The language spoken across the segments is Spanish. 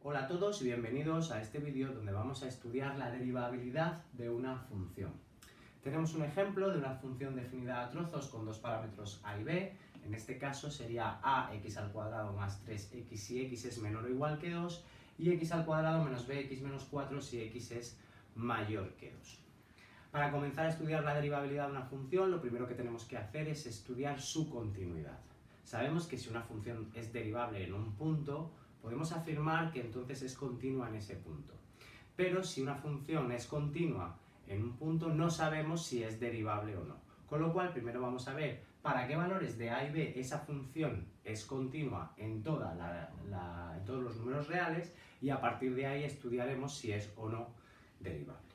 Hola a todos y bienvenidos a este vídeo donde vamos a estudiar la derivabilidad de una función. Tenemos un ejemplo de una función definida a trozos con dos parámetros a y b. En este caso sería ax al cuadrado más 3x si x es menor o igual que 2 y x al cuadrado menos bx menos 4 si x es mayor que 2. Para comenzar a estudiar la derivabilidad de una función, lo primero que tenemos que hacer es estudiar su continuidad. Sabemos que si una función es derivable en un punto, podemos afirmar que entonces es continua en ese punto. Pero si una función es continua en un punto, no sabemos si es derivable o no. Con lo cual, primero vamos a ver para qué valores de a y b esa función es continua en todos los números reales y a partir de ahí estudiaremos si es o no derivable.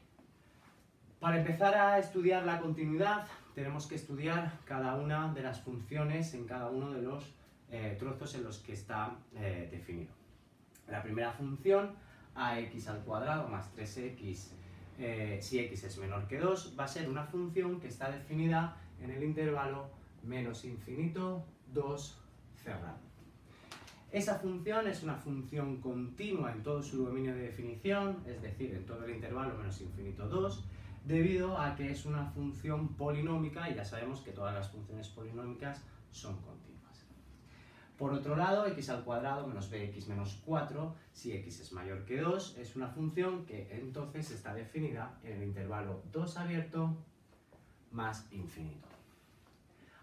Para empezar a estudiar la continuidad, tenemos que estudiar cada una de las funciones en cada uno de los trozos en los que está definido. La primera función, ax al cuadrado más 3x si x es menor que 2, va a ser una función que está definida en el intervalo menos infinito 2 cerrado. Esa función es una función continua en todo su dominio de definición, es decir, en todo el intervalo menos infinito 2, debido a que es una función polinómica y ya sabemos que todas las funciones polinómicas son continuas. Por otro lado, x al cuadrado menos bx menos 4, si x es mayor que 2, es una función que entonces está definida en el intervalo 2 abierto más infinito.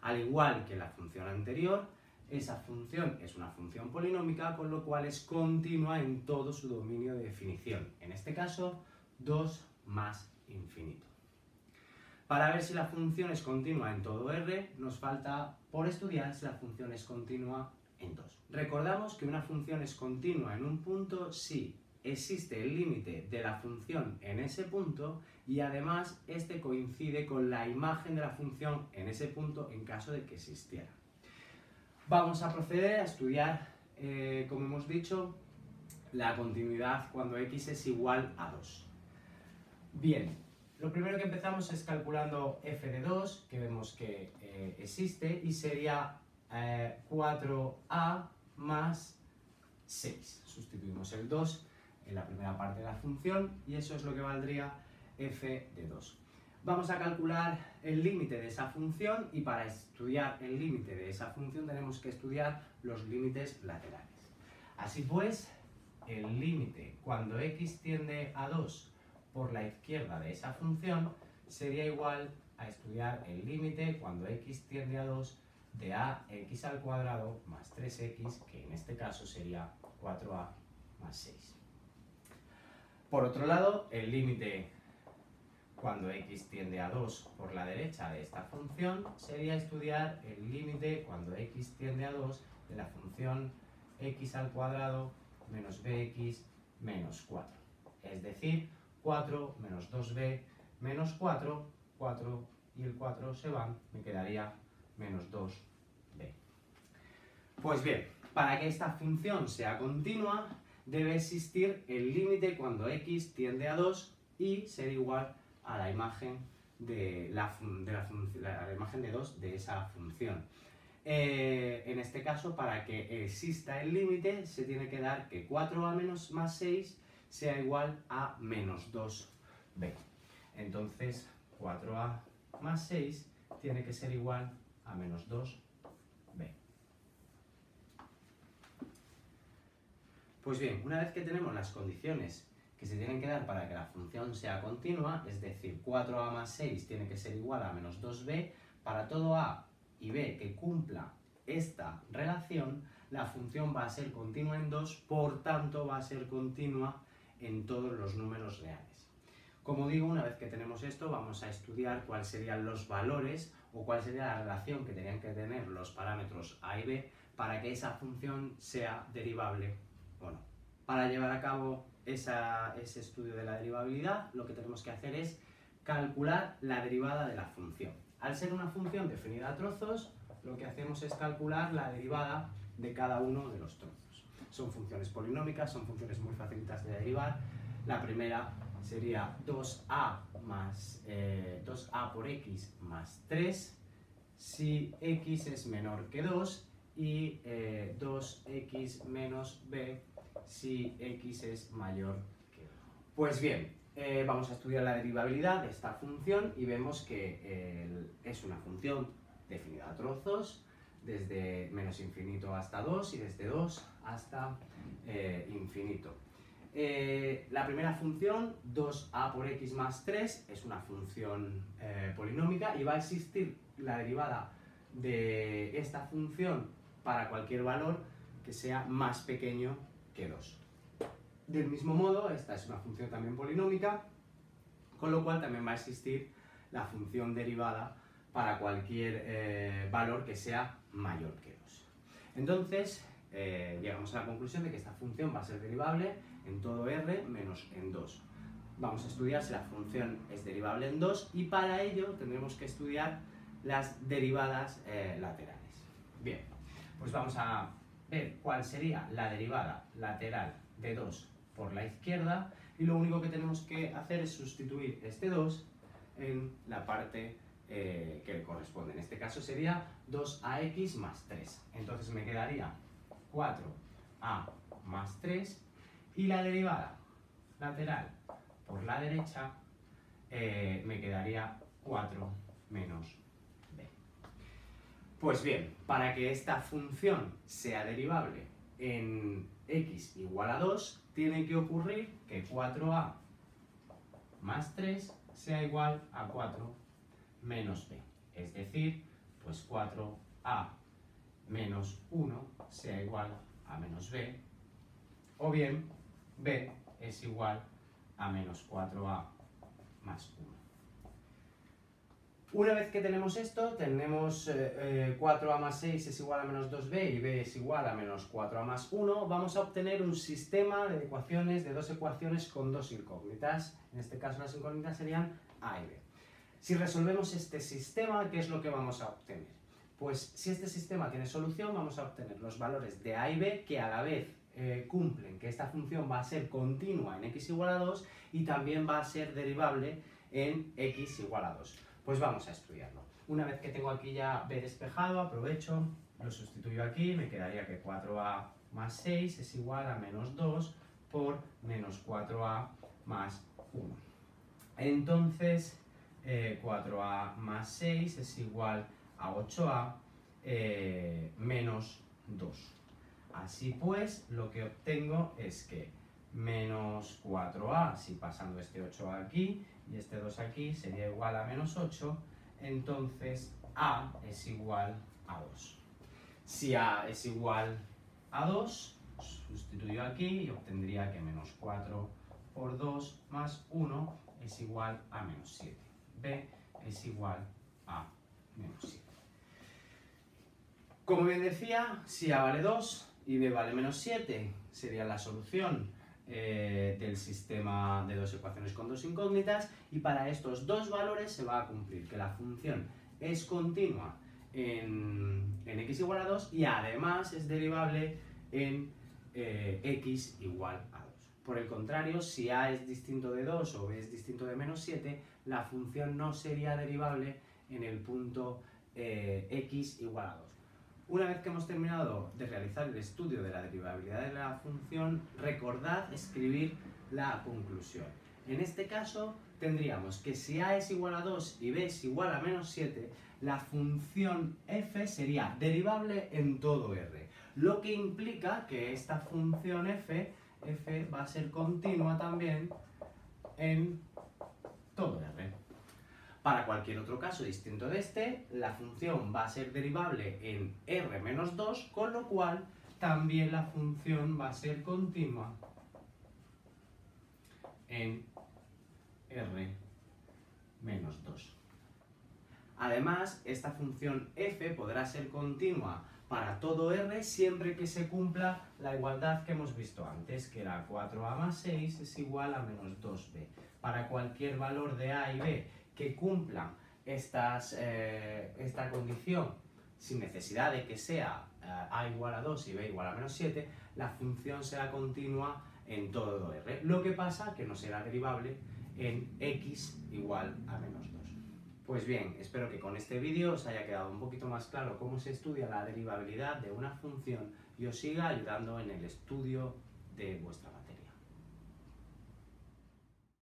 Al igual que la función anterior, esa función es una función polinómica, con lo cual es continua en todo su dominio de definición. En este caso, 2 más infinito. Para ver si la función es continua en todo R, nos falta por estudiar si la función es continua en 2. Recordamos que una función es continua en un punto si existe el límite de la función en ese punto y además este coincide con la imagen de la función en ese punto en caso de que existiera. Vamos a proceder a estudiar, como hemos dicho, la continuidad cuando x es igual a 2. Bien, lo primero que empezamos es calculando f de 2, que vemos que existe, y sería 4a más 6. Sustituimos el 2 en la primera parte de la función y eso es lo que valdría f de 2. Vamos a calcular el límite de esa función y para estudiar el límite de esa función tenemos que estudiar los límites laterales. Así pues, el límite cuando x tiende a 2 por la izquierda de esa función sería igual a estudiar el límite cuando x tiende a 2 de ax al cuadrado más 3x, que en este caso sería 4a más 6. Por otro lado, el límite cuando x tiende a 2 por la derecha de esta función sería estudiar el límite cuando x tiende a 2 de la función x al cuadrado menos bx menos 4. Es decir, 4 menos 2b menos 4, 4 y el 4 se van, me quedaría menos 2b. Pues bien, para que esta función sea continua, debe existir el límite cuando x tiende a 2 y ser igual a la imagen de la imagen de 2 de esa función. En este caso, para que exista el límite, se tiene que dar que 4a menos más 6 sea igual a menos 2b. Entonces, 4a más 6 tiene que ser igual a menos 2b. Pues bien, una vez que tenemos las condiciones que se tienen que dar para que la función sea continua, es decir, 4a más 6 tiene que ser igual a menos 2b, para todo a y b que cumpla esta relación, la función va a ser continua en 2, por tanto va a ser continua en todos los números reales. Como digo, una vez que tenemos esto, vamos a estudiar cuáles serían los valores o cuál sería la relación que tenían que tener los parámetros a y b para que esa función sea derivable o no. Para llevar a cabo ese estudio de la derivabilidad, lo que tenemos que hacer es calcular la derivada de la función. Al ser una función definida a trozos, lo que hacemos es calcular la derivada de cada uno de los trozos. Son funciones polinómicas, son funciones muy facilitas de derivar. La primera sería 2a por x más 3 si x es menor que 2 y 2x menos b si x es mayor que 2. Pues bien, vamos a estudiar la derivabilidad de esta función y vemos que es una función definida a trozos desde menos infinito hasta 2 y desde 2 hasta infinito. La primera función, 2a por x más 3, es una función polinómica y va a existir la derivada de esta función para cualquier valor que sea más pequeño que 2. Del mismo modo, esta es una función también polinómica, con lo cual también va a existir la función derivada para cualquier valor que sea mayor que 2. Entonces, llegamos a la conclusión de que esta función va a ser derivable en todo r menos en 2. Vamos a estudiar si la función es derivable en 2 y para ello tendremos que estudiar las derivadas laterales. Bien, pues vamos a ver cuál sería la derivada lateral de 2 por la izquierda y lo único que tenemos que hacer es sustituir este 2 en la parte que le corresponde. En este caso sería 2ax más 3. Entonces me quedaría 4a más 3 y la derivada lateral por la derecha me quedaría 4 menos b. Pues bien, para que esta función sea derivable en x igual a 2, tiene que ocurrir que 4a más 3 sea igual a 4 menos b. Es decir, pues 4a menos 1 sea igual a menos b, o bien b es igual a menos 4a más 1. Una vez que tenemos esto, tenemos 4a más 6 es igual a menos 2b y b es igual a menos 4a más 1, vamos a obtener un sistema de ecuaciones, de dos ecuaciones con dos incógnitas. En este caso las incógnitas serían a y b. Si resolvemos este sistema, ¿qué es lo que vamos a obtener? Pues si este sistema tiene solución, vamos a obtener los valores de a y b que a la vez cumplen que esta función va a ser continua en x igual a 2 y también va a ser derivable en x igual a 2. Pues vamos a estudiarlo. Una vez que tengo aquí ya b despejado, aprovecho, lo sustituyo aquí, me quedaría que 4a más 6 es igual a menos 2 por menos 4a más 1. Entonces, 4a más 6 es igual a 8a menos 2. Así pues, lo que obtengo es que menos 4a, si pasando este 8a aquí y este 2 aquí, sería igual a menos 8, entonces a es igual a 2. Si a es igual a 2, sustituyo aquí y obtendría que menos 4 por 2 más 1 es igual a menos 7. b es igual a menos 7. Como bien decía, si a vale 2 y b vale menos 7, sería la solución del sistema de dos ecuaciones con dos incógnitas, y para estos dos valores se va a cumplir que la función es continua en x igual a 2 y además es derivable en x igual a 2. Por el contrario, si a es distinto de 2 o b es distinto de menos 7, la función no sería derivable en el punto x igual a 2. Una vez que hemos terminado de realizar el estudio de la derivabilidad de la función, recordad escribir la conclusión. En este caso tendríamos que si a es igual a 2 y b es igual a menos 7, la función f sería derivable en todo r, lo que implica que esta función f va a ser continua también en todo r. Para cualquier otro caso distinto de este, la función va a ser derivable en r menos 2, con lo cual también la función va a ser continua en r menos 2. Además, esta función f podrá ser continua para todo r siempre que se cumpla la igualdad que hemos visto antes, que era 4a más 6 es igual a menos 2b. Para cualquier valor de a y b que cumplan esta condición sin necesidad de que sea a igual a 2 y b igual a menos 7, la función será continua en todo r. Lo que pasa que no será derivable en x igual a menos 2. Pues bien, espero que con este vídeo os haya quedado un poquito más claro cómo se estudia la derivabilidad de una función y os siga ayudando en el estudio de vuestra